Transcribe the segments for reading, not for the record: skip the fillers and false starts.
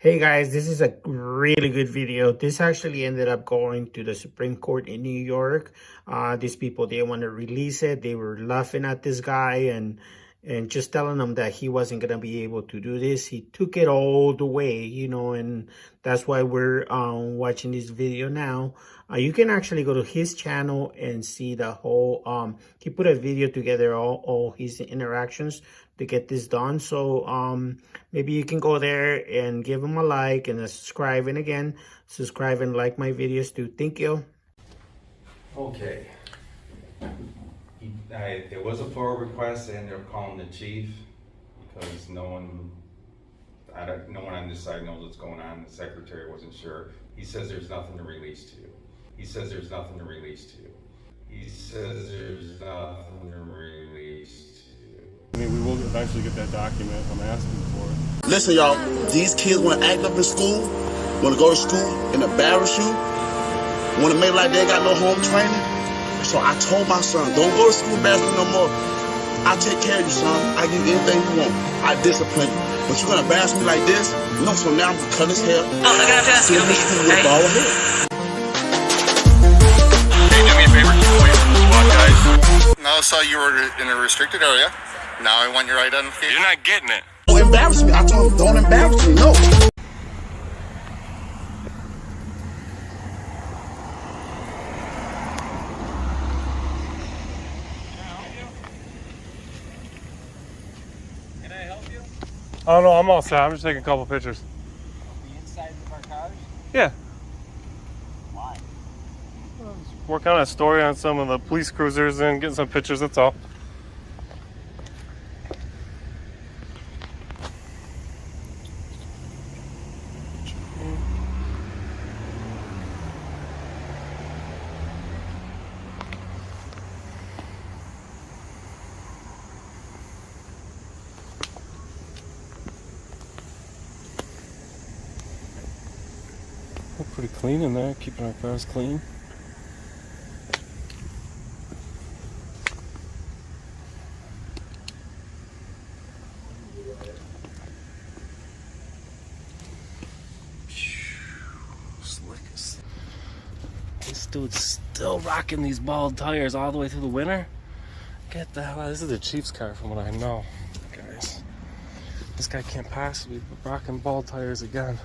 Hey guys, this is a really good video. This actually ended up going to the Supreme Court in New York. These people, they want to release it. They were laughing at this guy and just telling him that he wasn't going to be able to do this. He took it all the way, and that's why we're watching this video now. You can actually go to his channel and see the whole, he put a video together, all his interactions to get this done. So maybe you can go there and give him a like and a subscribe, and again, subscribe and like my videos too. Thank you. Okay. There was a FOIA request. I ended up calling the chief because no one on this side knows what's going on. The secretary wasn't sure. He says there's nothing to release to you. He says there's nothing to release to you. He says there's nothing to release to you. I mean, we will eventually get that document. I'm asking for it. Listen, y'all, these kids want to act up in school, want to go to school and embarrass you, want to make like they ain't got no home training. So I told my son, don't go to school embarrassing no more. I take care of you, son. I give you anything you want. I discipline you. But you're going to embarrass me like this? No, so now I'm going to cut his hair. Oh, I gotta ask you. With bald hair. Hey, do me a favor, keep away from the SWAT guys. Now I saw you were in a restricted area. Now I want your identification. You're not getting it. Don't embarrass me. I told him, don't embarrass me. No. Can I help you? Oh no, I'm all set. I'm just taking a couple pictures. The insides of our cars? Yeah. Why? Working on a story on some of the police cruisers and getting some pictures, that's all. We're pretty clean in there, keeping our cars clean. Slickest. This dude's still rocking these bald tires all the way through the winter. Get the hell out. This is the Chiefs car from what I know, guys. This guy can't possibly be rocking bald tires again.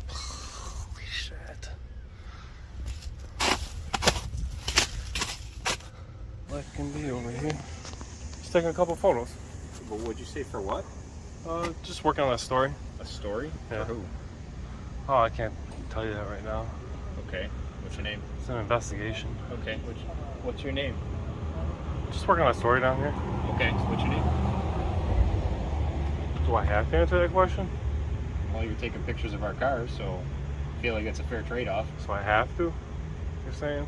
Holy shit. What can be over here? Just taking a couple photos. But what'd you say for what? Just working on a story. A story? Yeah. For who? Oh, I can't tell you that right now. Okay. What's your name? It's an investigation. Okay. What's your name? Just working on a story down here. Okay. What's your name? Do I have to answer that question? Well, you're taking pictures of our cars, so I feel like it's a fair trade-off. So I have to? You're saying?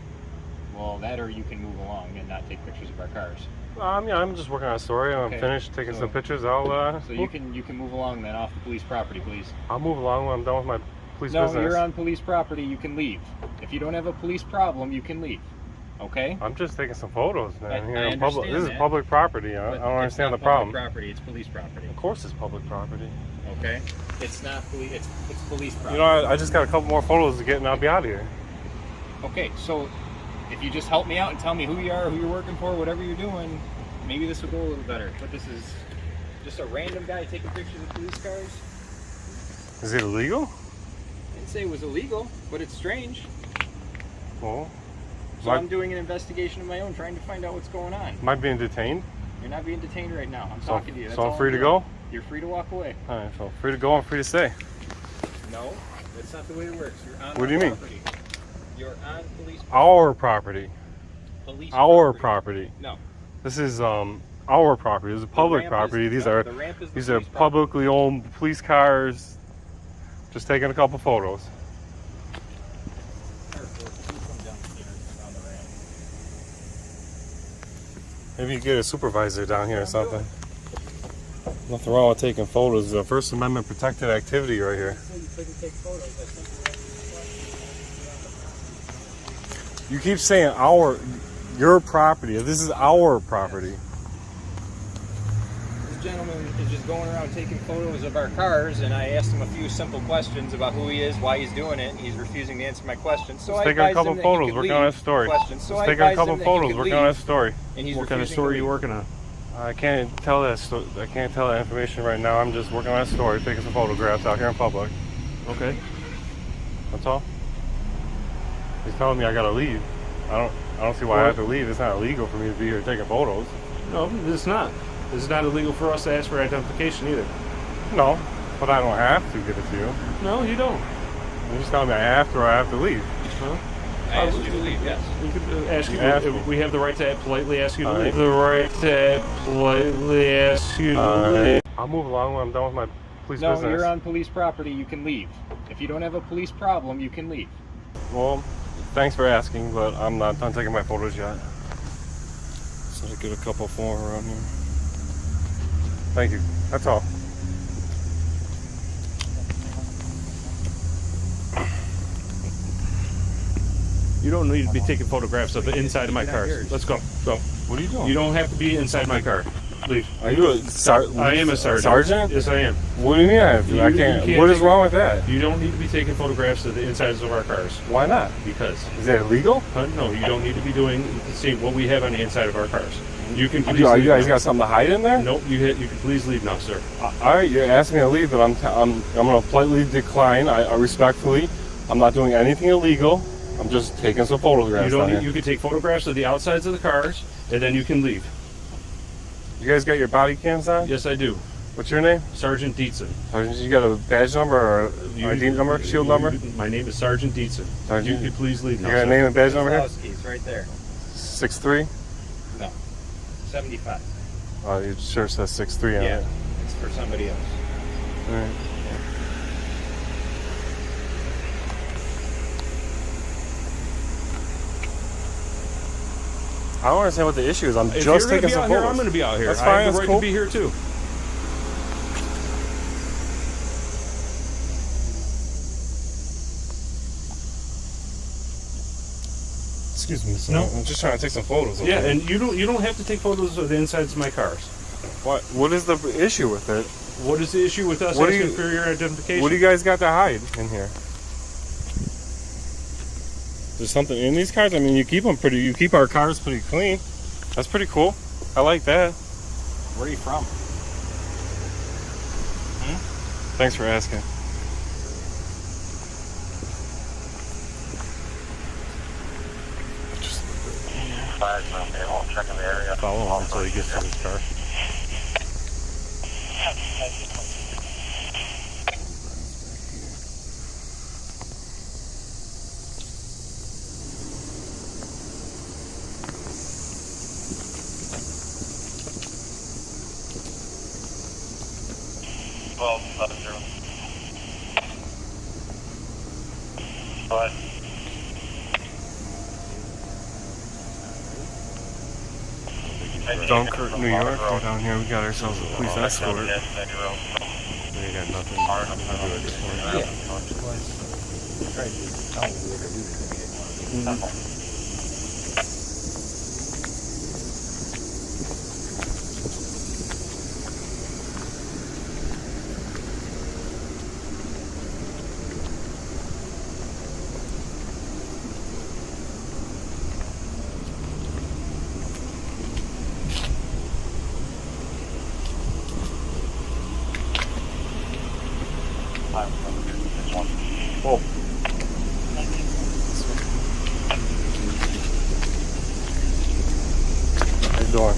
Well, that or you can move along and not take pictures of our cars. Yeah, I'm just working on a story. I'm Okay. finished taking So- some pictures. I'll So you can move along then off the police property, please. I'll move along when I'm done with my police No, business. you're on police property. You can leave. If you don't have a police problem, you can leave. Okay? I'm just taking some photos, man. I Here in public. understand This is that. public property. I But don't understand the it's not problem. Public property. It's police property. Of course, it's public property. Okay? It's not police. It's police property. You know, I just got a couple more photos to get, and I'll be out of here. Okay, so if you just help me out and tell me who you are, who you're working for, whatever you're doing, maybe this will go a little better. But this is just a random guy taking pictures of police cars. Is it illegal? I didn't say it was illegal, but it's strange. Well, So Am I- I'm doing an investigation of my own, trying to find out what's going on. am I being detained? You're not being detained right now. I'm So- talking to you. That's so I'm all free to doing. go? You're free to walk away. All right, so free to go. I'm free to stay. No, that's not the way it works. You're on What do you mean? property. You're on police property. Our property. Police Our property. No. This is our property. This is public ramp is- property. These no, are the ramp is the these are police property. publicly owned police cars. Just taking a couple photos. Maybe you get a supervisor down here or something. Nothing wrong with taking photos. The First Amendment protected activity right here. You keep saying your property. This is our property. gentleman is just going around taking photos of our cars, and I asked him a few simple questions about who he is, why he's doing it, and he's refusing to answer my questions. So I taking a couple photos, working on that story. Taking a couple photos, working on that story. And he's What kind of story are you working on? I can't tell that. I can't tell that information right now. I'm just working on that story, taking some photographs out here in public. Okay. That's all. He's telling me I gotta leave. I don't see why I have to leave. It's not illegal for me to be here taking photos. No, it's not. It's not illegal for us to ask for identification either. No, but I don't have to give it to you. No, you don't. You're just telling me I have to or I have to leave. Huh? I asked you to leave, yes. We could ask you. Ask me. We have the right to politely ask you to All leave. right. The right to politely ask you to leave. I'll move along when I'm done with my police No, business. you're on police property, you can leave. If you don't have a police problem, you can leave. Well, thanks for asking, but I'm not done taking my photos yet. So I get a couple more around here. Thank you. That's all. You don't need to be taking photographs of the inside of my cars. Let's go. Go. What are you doing? You don't have to be inside my car. Leave. Are you a I am a sergeant. sergeant? Yes, I am. What do you mean I have to? I You can't. can't What is take- wrong with that? You don't need to be taking photographs of the insides of our cars. Why not? Because. Is that illegal? No, you don't need to be doing the same what we have on the inside of our cars. You can please You leave guys now. got something to hide in there? Nope, you can please leave now, sir. All right, you're asking me to leave, but I'm going to politely decline. I respectfully. I'm not doing anything illegal. I'm just taking some photographs. You don't down need, here. you can take photographs of the outsides of the cars, and then you can leave. You guys got your body cams on? Yes, I do. What's your name? Sergeant Dietzen. Sergeant, you got a badge number or ID number, shield number? My name is Sergeant Dietzen. Sergeant, You could please leave You now, got a sir. name and badge number here? It's right there. 6'3"? No. 75. Oh, it sure says 6'3" on Yeah, it. it's for somebody else. All right. I don't understand what the issue is. I'm If just you're gonna taking be some out photos. here, I'm going to be out here. That's I fine. have the That's right cool. to be here too. Excuse me. No. I'm just trying to take some photos. Yeah, okay? and you don't have to take photos of the insides of my cars. What is the issue with it? What is the issue with us What do asking you- for your identification? What do you guys got to hide in here? There's something in these cars. I mean, you keep our cars pretty clean. That's pretty cool. I like that. Where are you from? Thanks for asking. Follow him until he gets to his car. Dunkirk, New York. We're down here. We got ourselves a police escort. We got nothing to do at this point. Oh. How you doing?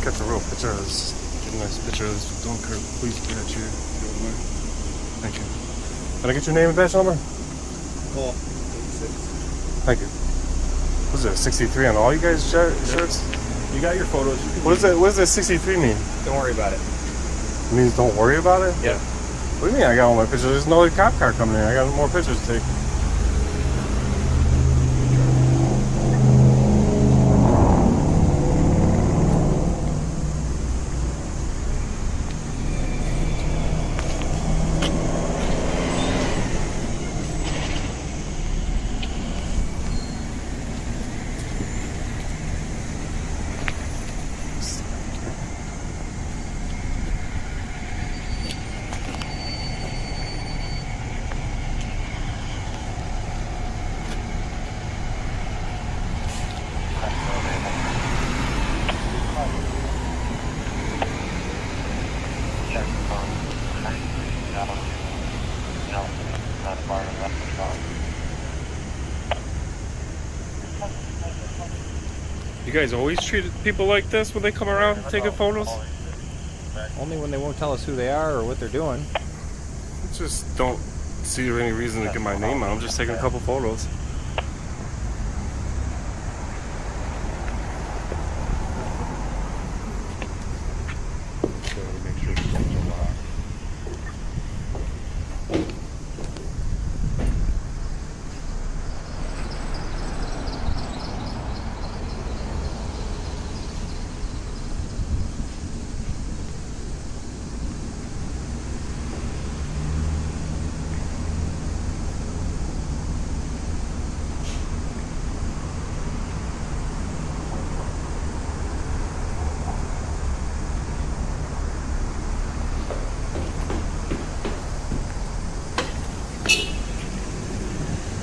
Catch a real picture of this. Get a nice picture of this Dunkirk police badge here. If you don't mind. Thank you. Can I get your name and badge number? Cool. Thank you. Was it 63 on all you guys' shirts? You got your photos. You What does that 63 mean? don't worry about it. It means don't worry about it? Yeah. What do you mean I got all my pictures? There's no cop car coming in. I got more pictures to take. You guys always treat people like this when they come around taking photos? Only when they won't tell us who they are or what they're doing. I just don't see any reason to get my name out. I'm just taking a couple photos.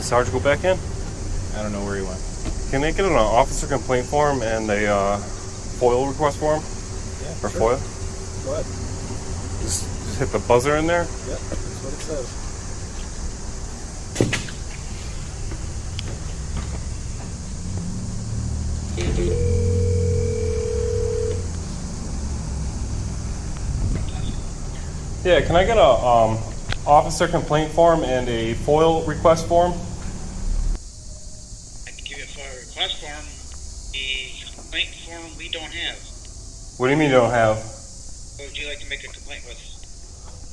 Sergeant go back in? I don't know where he went. Can they get an officer complaint form and a FOIA request form? Yeah, Or sure. FOIA? Go ahead. Just hit the buzzer in there? Yep, that's what it says. Yeah, can I get a officer complaint form and a FOIA request form? I can give you a FOIA request form. The complaint form we don't have. What do you mean you don't have? What would you like to make a complaint with?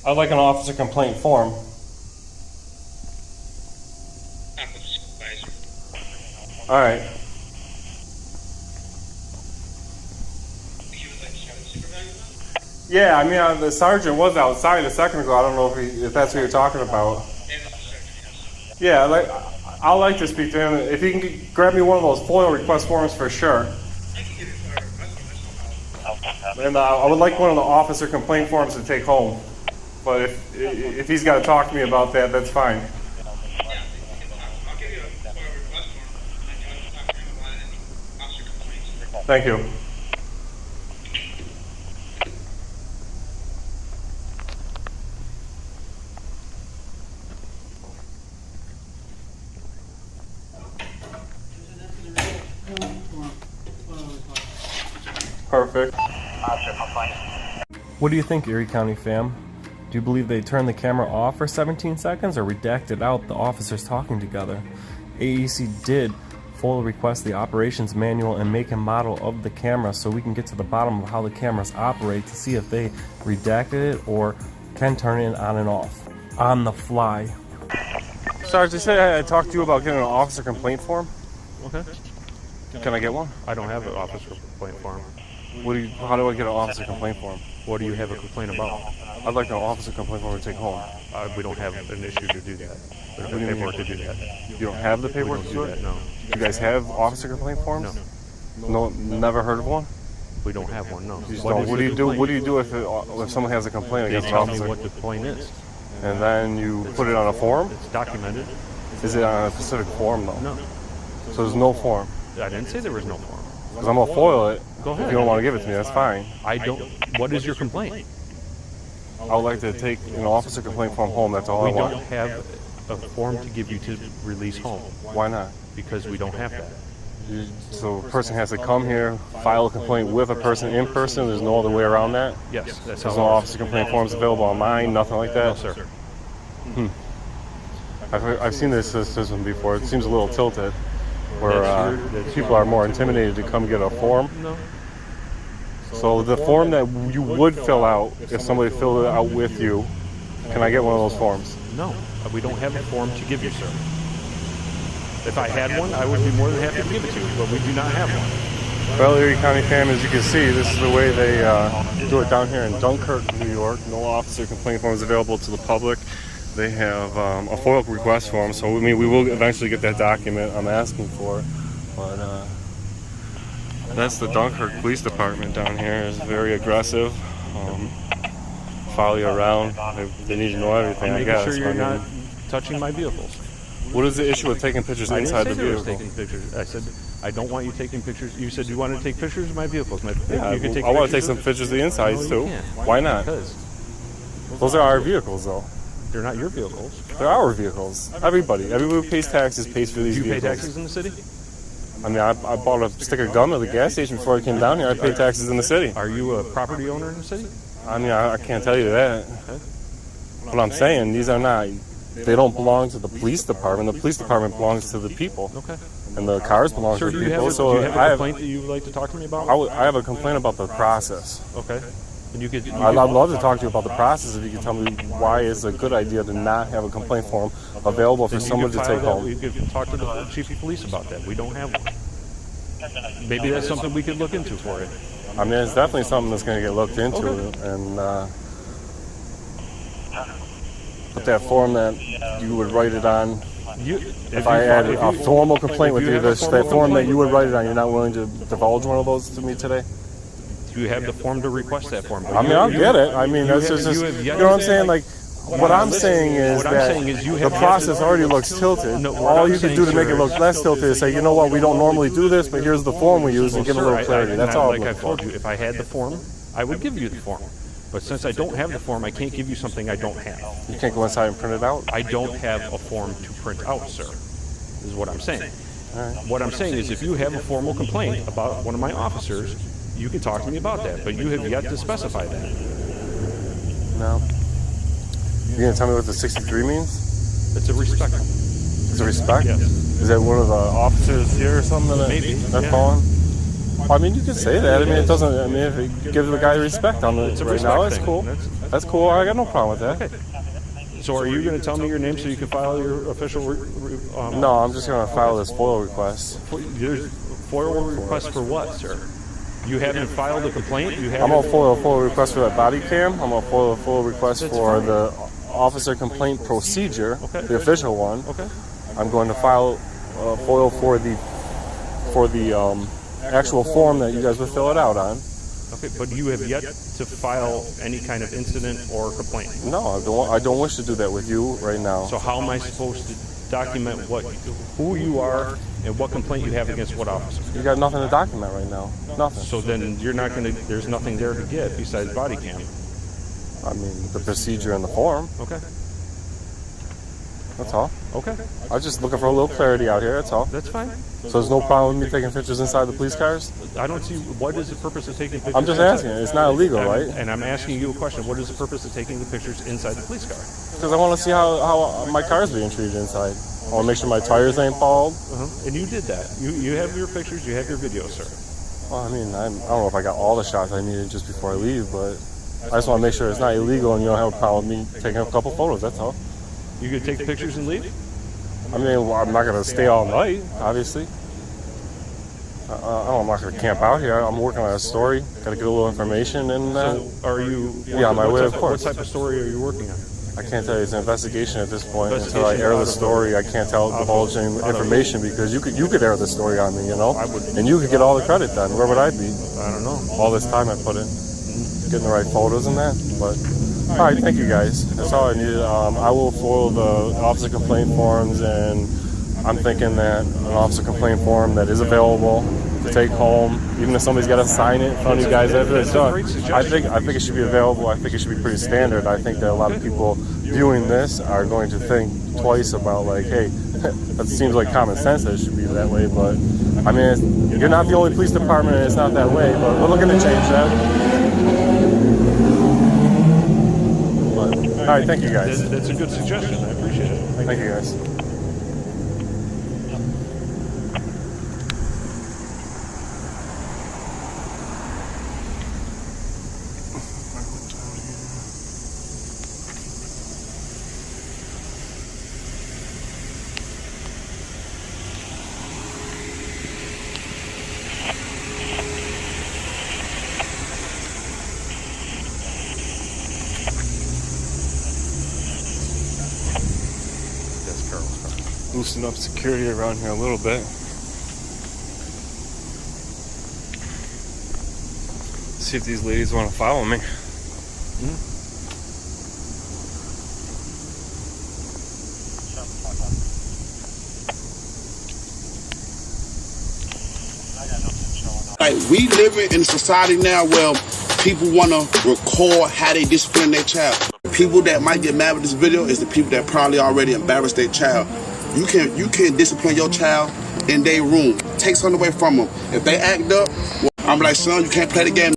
I'd like an officer complaint form. Not with the supervisor. Alright. You would like to start with the supervisor? Yeah, I mean, the sergeant was outside a second ago. I don't know if that's what you're talking about. Yeah, that's the sergeant, yes. Yeah, I'd like to speak to him. If he can grab me one of those FOIA request forms for sure. I can give you a FOIA request form, that's no problem. And I would like one of the officer complaint forms to take home. But if he's got to talk to me about that, that's fine. Yeah, I'll give you a FOIA request form, and you can talk to him about any officer complaints. Thank you. Perfect. What do you think, Erie County fam? Do you believe they turned the camera off for 17 seconds or redacted out the officers talking together? AEC did fully request the operations manual and make and model of the camera so we can get to the bottom of how the cameras operate to see if they redacted it or can turn it on and off on the fly. Sarge, they said I talked to you about getting an officer complaint form. Okay. Can I get one? I don't have an officer complaint form. How do I get an officer complaint form? What do you have a complaint about? I'd like an officer complaint form to take home. We don't have an issue to do that. There's no do you mean? paperwork to do that. You don't have the We paperwork don't to do do it? that, no. You guys have officer complaint forms? No, never heard of one? We don't have one, no. You just don't. What do you do? What do you do if someone has a complaint They against an tell me officer? what the complaint is. And then you put it on a form? It's documented. Is it on a specific form though? No. So there's no form. I didn't say there was no form. Because I'm gonna foil it. Go ahead. If you don't want to give it to me, that's fine. I don't. What is your complaint? I would like to take an officer complaint form home. That's all We I want. don't have a form to give you to release home Why not? because we don't have that. So a person has to come here, file a complaint with a person in person. There's no other way around that. Yes, that's There's how no it officer complaint forms available online. Nothing like is. that. No, sir. I've seen this system before. It seems a little tilted, where That's people are more intimidated to come get a form. No. So the form that you would fill out if somebody filled it out with you, can I get one of those forms? No, we don't have a form to give you, sir. If I had one, I would be more than happy to give it to you, but we do not have one. Well, Erie County fam, as you can see, this is the way they do it down here in Dunkirk, New York. No officer complaint forms available to the public. They have a FOIA request form, so I mean, we will eventually get that document I'm asking for. But that's the Dunkirk Police Department down here. It's very aggressive. Follow you around. They need to know everything, I guess. Make sure you're not touching my vehicles. What is the issue with taking pictures inside the vehicle? Taking pictures. I said, I don't want you taking pictures. You said you wanted to take pictures of my vehicles. Yeah, you can take I want to take some pictures of the insides too. Why not? Because those are our vehicles, though. they're not your vehicles. They're our vehicles. Everybody who pays taxes pays for these Do you pay vehicles. taxes in the city? I mean, I bought a stick of gum at the gas station before I came down here. I pay taxes in the city. Are you a property owner in the city? I mean, I can't tell you that. What I'm saying, these are not. They don't belong to the police department. The police department belongs to the people. Okay. And the cars belong Sir, to do the you have people. a, So do you have a I complaint that you would like to talk to me about? I have a complaint about the process. Okay. And you could. I'd love to talk to you about the process if you could tell me why it's a good idea to not have a complaint form available for someone to take home. You could talk to the chief of police about that. We don't have one. Maybe that's something we could look into for you. I mean, it's definitely something that's going to get looked into, and put that form that you would write it on. If I had a formal complaint with you, that form that you would write it on, you're not willing to divulge one of those to me today? Do you have the form to request that form? I mean, I'll get it. I mean, that's just, you know what I'm saying? Like, what I'm saying is that the process already looks tilted. All you can do to make it look less tilted is say, you know what, we don't normally do this, but here's the form we use and give a little clarity. That's all I'm looking for. looking for. Like I told you, if I had the form, I would give you the form. But since I don't have the form, I can't give you something I don't have. You can't go inside and print it out? I don't have a form to print out, sir, is what I'm saying. What I'm saying is if you have a formal complaint about one of my officers, you can talk to me about that, but you have yet to specify that. No. You gonna tell me what the 63 means? It's a respect. It's a respect? Yes. Is that one of the officers here or something that Maybe, they're yeah. calling? Well, I mean, you can say that. I mean, it doesn't. I mean, if it gives the guy respect on it right now, that's cool. That's cool. I got no problem with that. Okay. So are you going to tell me your name so you can file your official? No, I'm just gonna file this FOIA request. There's FOIA request for what, sir? You haven't filed a complaint. You I'm haven't. gonna file a FOIA request for that body cam. I'm gonna file a FOIA request for the officer complaint procedure, the official one. Okay. I'm going to file a FOIA for the actual form that you guys would fill it out on. Okay, but you have yet to file any kind of incident or complaint. No, I don't wish to do that with you right now. So how am I supposed to document who you are and what complaint you have against what officer? You got nothing to document right now. Nothing. So then you're not going to. There's nothing there to get besides body cam. I mean, the procedure and the form. Okay. That's all. Okay. I'm just looking for a little clarity out here. That's all. That's fine. So there's no problem with me taking pictures inside the police cars? I don't see what is the purpose of taking pictures. I'm just inside? asking. It's not illegal, right? And I'm asking you a question. What is the purpose of taking the pictures inside the police car? Because I want to see how my car's being treated inside. I want to make sure my tires ain't bald. And you did that. You have your pictures. You have your video, sir. Well, I mean, I don't know if I got all the shots I needed just before I leave, but I just want to make sure it's not illegal and you don't have a problem with me taking a couple photos. That's all. You could take pictures and leave? I mean, I'm not going to stay all night, obviously. I'm not going to camp out here. I'm working on a story. Got to get a little information. And So are you? yeah, on my way, of course. What type of story are you working on? I can't tell you. It's an investigation at this point. Until I air the story, I can't divulge any information because you could air the story on me, you know? And you could get all the credit then. Where would I be? I don't know. All this time I put in. Getting the right photos and that. But, all right, thank you guys. That's all I needed. I will foil the officer complaint forms, and I'm thinking that an officer complaint form that is available to take home, even if somebody's got to sign it in front of you guys after it's done. I think it should be available. I think it should be pretty standard. I think that a lot of people viewing this are going to think twice about, like, hey, that seems like common sense that it should be that way. But I mean, you're not the only police department, and it's not that way. But we're looking to change that. But, all right, thank you guys. That's a good suggestion. I appreciate it. Thank you guys. boosting up security around here a little bit. See if these ladies want to follow me. Like, we living in a society now where people want to record how they discipline their child. People that might get mad with this video is the people that probably already embarrassed their child. You can discipline your child in their room. Take something away from them. If they act up, well, I'm like, son, you can't play the game.